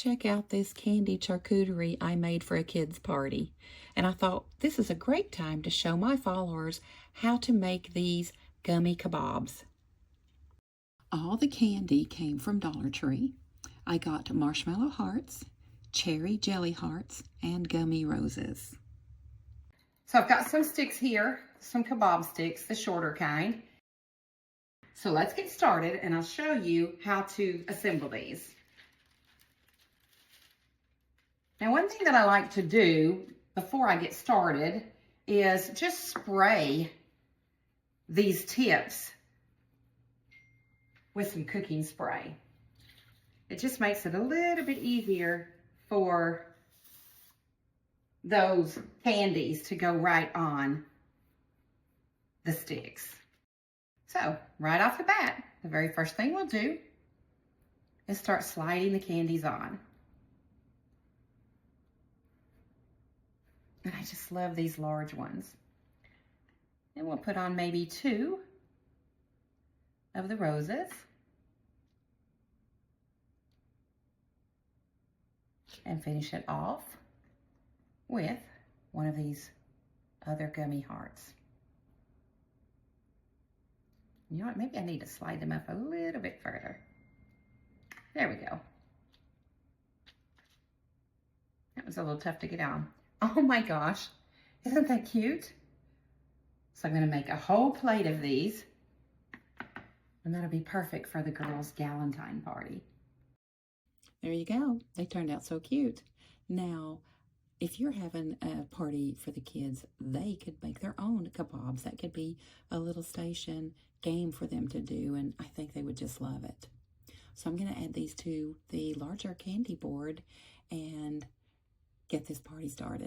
Check out this candy charcuterie I made for a kid's party. And I thought this is a great time to show my followers how to make these gummy kabobs. All the candy came from Dollar Tree. I got marshmallow hearts, cherry jelly hearts, and gummy roses. So I've got some sticks here, some kabob sticks, the shorter kind. So let's get started and I'll show you how to assemble these. Now, one thing that I like to do before I get started is just spray these tips with some cooking spray. It just makes it a little bit easier for those candies to go right on the sticks. So, right off the bat, the very first thing we'll do is start sliding the candies on. And I just love these large ones. And we'll put on maybe 2 of the roses. And finish it off with one of these other gummy hearts. You know what, maybe I need to slide them up a little bit further. There we go. That was a little tough to get on. Oh my gosh, isn't that cute? So I'm gonna make a whole plate of these, and that'll be perfect for the girls' Galentine party. There you go. They turned out so cute. Now, if you're having a party for the kids, they could make their own kabobs. That could be a little station game for them to do, and I think they would just love it. So I'm going to add these to the larger candy board and get this party started.